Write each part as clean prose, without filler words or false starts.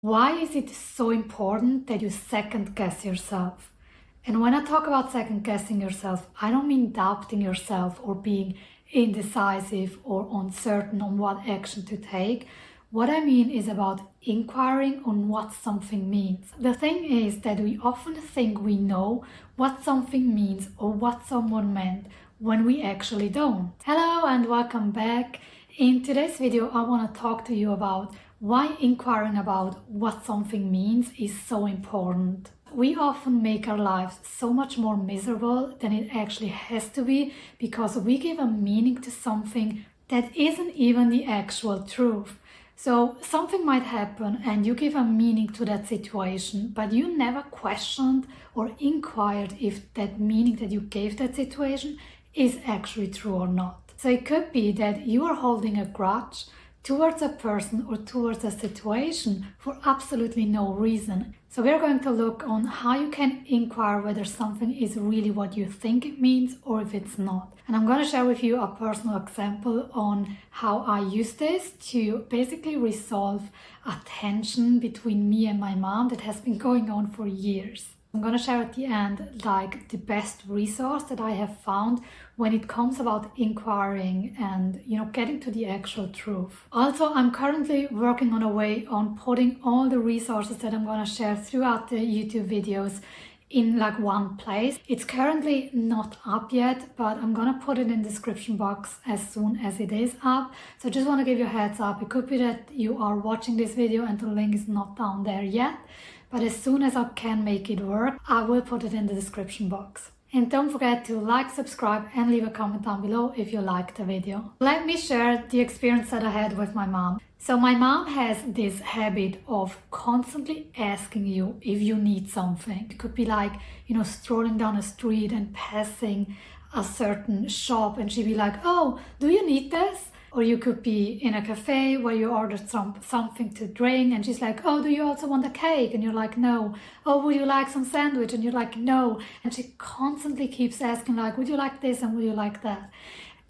Why is it so important that you second guess yourself? And when I talk about second guessing yourself, I don't mean doubting yourself or being indecisive or uncertain on what action to take. What I mean is about inquiring on what something means. The thing is that we often think we know what something means or what someone meant when we actually don't. Hello and welcome back. In today's video, I want to talk to you about why inquiring about what something means is so important. We often make our lives so much more miserable than it actually has to be because we give a meaning to something that isn't even the actual truth. So something might happen and you give a meaning to that situation, but you never questioned or inquired if that meaning that you gave that situation is actually true or not. So it could be that you are holding a grudge towards a person or towards a situation for absolutely no reason. So we're going to look on how you can inquire whether something is really what you think it means or if it's not. And I'm going to share with you a personal example on how I use this to basically resolve a tension between me and my mom that has been going on for years. I'm going to share at the end like the best resource that I have found when it comes about inquiring and getting to the actual truth. Also, I'm currently working on a way on putting all the resources that I'm going to share throughout the YouTube videos in like one place. It's currently not up yet, but I'm gonna put it in the description box as soon as it is up. So I just want to give you a heads up. It could be that you are watching this video and the link is not down there yet, but as soon as I can make it work, I will put it in the description box. And don't forget to like, subscribe and leave a comment down below if you liked the video. Let me share the experience that I had with my mom. So my mom has this habit of constantly asking you if you need something. It could be like, strolling down a street and passing a certain shop and she'd be like, oh, do you need this? Or you could be in a cafe where you ordered something to drink and she's like, oh, do you also want a cake? And you're like, no. Oh, would you like some sandwich? And you're like, no. And she constantly keeps asking like, would you like this and would you like that?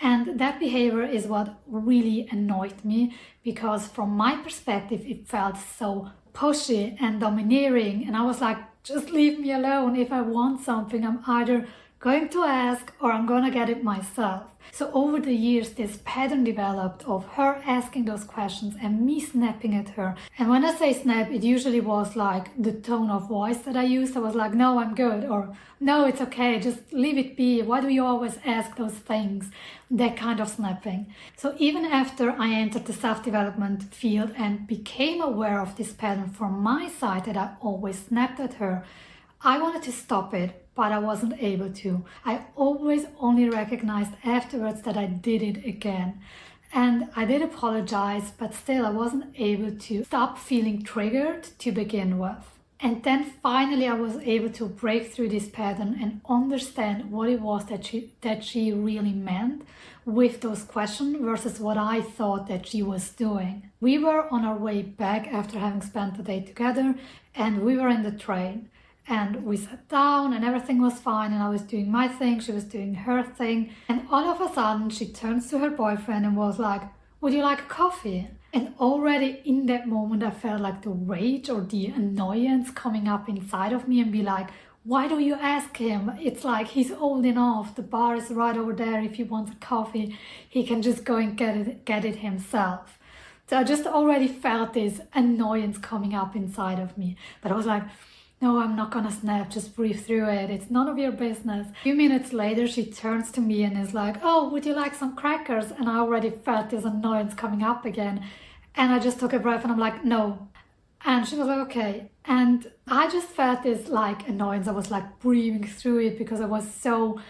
And that behavior is what really annoyed me because from my perspective, it felt so pushy and domineering. And I was like, just leave me alone. If I want something, I'm either going to ask or I'm gonna get it myself. So over the years, this pattern developed of her asking those questions and me snapping at her. And when I say snap, it usually was like the tone of voice that I used. I was like, no, I'm good, or no, it's okay, just leave it be. Why do you always ask those things? That kind of snapping. So even after I entered the self-development field and became aware of this pattern from my side that I always snapped at her, I wanted to stop it, but I wasn't able to. I always only recognized afterwards that I did it again. And I did apologize, but still I wasn't able to stop feeling triggered to begin with. And then finally I was able to break through this pattern and understand what it was that she really meant with those questions versus what I thought that she was doing. We were on our way back after having spent the day together and we were in the train. And we sat down and everything was fine and I was doing my thing, she was doing her thing. And all of a sudden she turns to her boyfriend and was like, would you like a coffee? And already in that moment I felt like the rage or the annoyance coming up inside of me and be like, why do you ask him? It's like he's old enough, the bar is right over there. If he wants a coffee, he can just go and get it himself. So I just already felt this annoyance coming up inside of me. But I was like, no, I'm not gonna snap, just breathe through it. It's none of your business. A few minutes later, she turns to me and is like, oh, would you like some crackers? And I already felt this annoyance coming up again. And I just took a breath and I'm like, no. And she was like, okay. And I just felt this like annoyance. I was like breathing through it because I was so...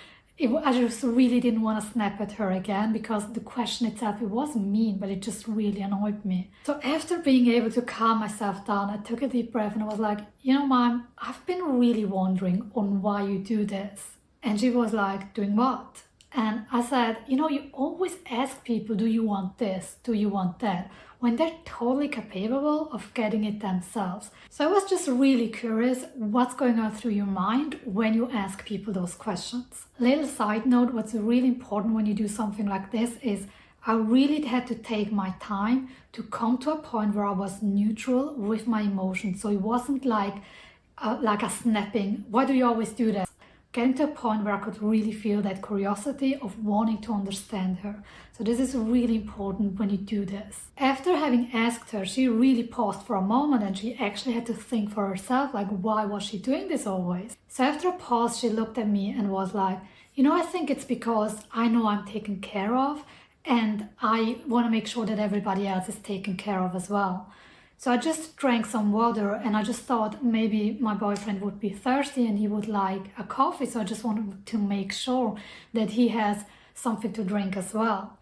I just really didn't want to snap at her again because the question itself, it wasn't mean, but it just really annoyed me. So after being able to calm myself down, I took a deep breath and I was like, Mom, I've been really wondering on why you do this. And she was like, doing what? And I said, you always ask people, do you want this? Do you want that? When they're totally capable of getting it themselves. So I was just really curious what's going on through your mind when you ask people those questions. Little side note, what's really important when you do something like this is I really had to take my time to come to a point where I was neutral with my emotions. So it wasn't like a snapping. Why do you always do that? Getting to a point where I could really feel that curiosity of wanting to understand her. So this is really important when you do this. After having asked her, she really paused for a moment and she actually had to think for herself, like, why was she doing this always? So after a pause, she looked at me and was like, I think it's because I know I'm taken care of and I want to make sure that everybody else is taken care of as well. So I just drank some water and I just thought maybe my boyfriend would be thirsty and he would like a coffee. So I just wanted to make sure that he has something to drink as well.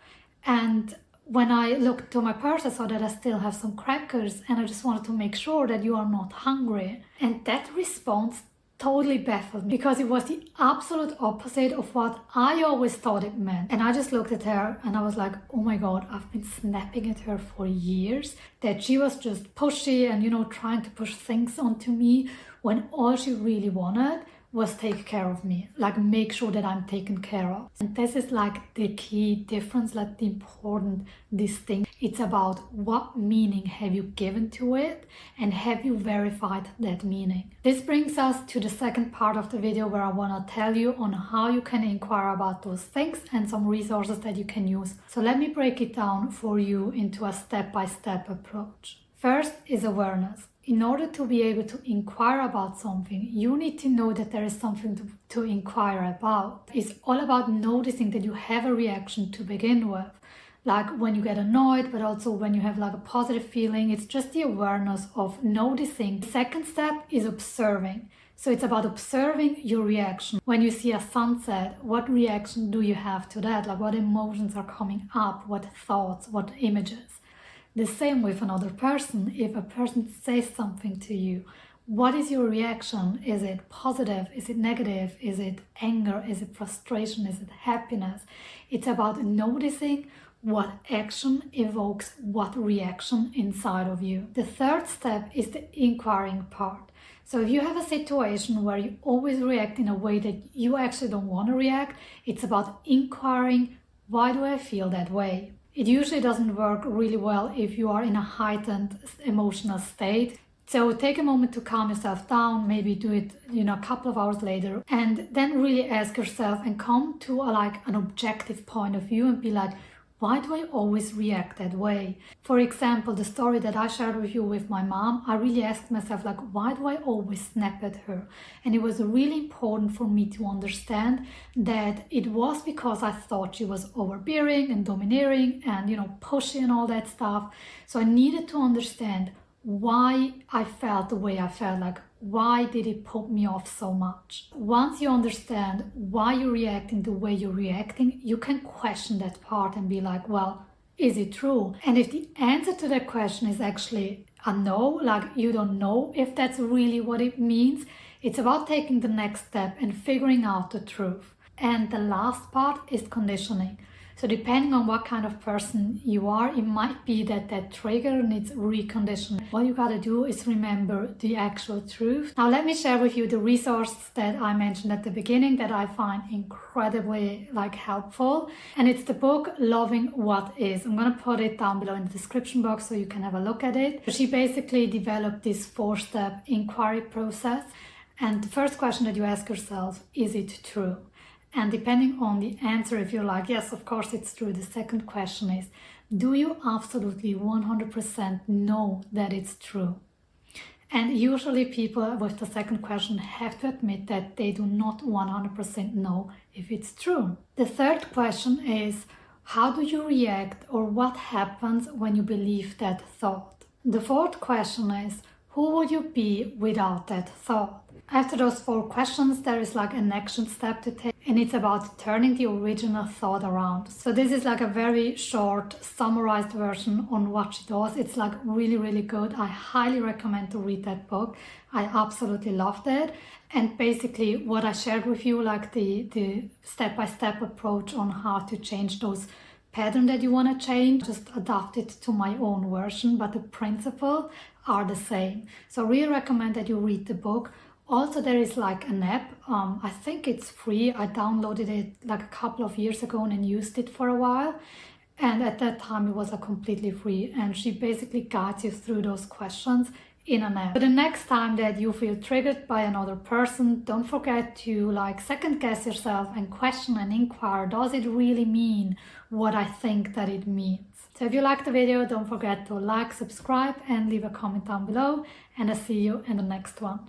And when I looked to my purse, I saw that I still have some crackers and I just wanted to make sure that you are not hungry. And that response totally baffled me because it was the absolute opposite of what I always thought it meant. And I just looked at her and I was like, oh my God, I've been snapping at her for years that she was just pushy and, trying to push things onto me when all she really wanted was take care of me, like make sure that I'm taken care of. And this is like the key difference, like the important distinction. It's about what meaning have you given to it and have you verified that meaning. This brings us to the second part of the video where I want to tell you on how you can inquire about those things and some resources that you can use. So let me break it down for you into a step-by-step approach. First is awareness. In order to be able to inquire about something, you need to know that there is something to inquire about. It's all about noticing that you have a reaction to begin with. Like when you get annoyed, but also when you have like a positive feeling. It's just the awareness of noticing. The second step is observing. So it's about observing your reaction. When you see a sunset, what reaction do you have to that? Like what emotions are coming up? What thoughts? What images? The same with another person. If a person says something to you, what is your reaction? Is it positive? Is it negative? Is it anger? Is it frustration? Is it happiness? It's about noticing what action evokes what reaction inside of you. The third step is the inquiring part. So if you have a situation where you always react in a way that you actually don't want to react, it's about inquiring, why do I feel that way? It usually doesn't work really well if you are in a heightened emotional state. So take a moment to calm yourself down, maybe do it, a couple of hours later, and then really ask yourself and come to an objective point of view and be like, why do I always react that way? For example, the story that I shared with you with my mom, I really asked myself, why do I always snap at her? And it was really important for me to understand that it was because I thought she was overbearing and domineering and, pushy and all that stuff. So I needed to understand why I felt the way I felt, why did it put me off so much? Once you understand why you're reacting the way you're reacting, you can question that part and be like, well, is it true? And if the answer to that question is actually a no, you don't know if that's really what it means, it's about taking the next step and figuring out the truth. And the last part is conditioning. So depending on what kind of person you are, it might be that trigger needs reconditioning. All you gotta do is remember the actual truth. Now let me share with you the resource that I mentioned at the beginning that I find incredibly helpful. And it's the book Loving What Is. I'm gonna put it down below in the description box so you can have a look at it. She basically developed this 4-step inquiry process. And the first question that you ask yourself, is it true? And depending on the answer, if you're like, yes, of course it's true, the second question is, do you absolutely 100% know that it's true? And usually people with the second question have to admit that they do not 100% know if it's true. The third question is, how do you react or what happens when you believe that thought? The fourth question is, who would you be without that thought? After those 4 questions, there is an action step to take, and it's about turning the original thought around. So this is a very short, summarized version on what she does. It's really, really good. I highly recommend to read that book. I absolutely loved it. And basically what I shared with you, the step-by-step approach on how to change those patterns that you want to change, just adapt it to my own version, but the principles are the same. So I really recommend that you read the book. Also, there is an app, I think it's free. I downloaded it a couple of years ago and used it for a while. And at that time, it was a completely free, and she basically guides you through those questions in an app. But the next time that you feel triggered by another person, don't forget to second guess yourself and question and inquire, does it really mean what I think that it means? So if you liked the video, don't forget to like, subscribe and leave a comment down below, and I'll see you in the next one.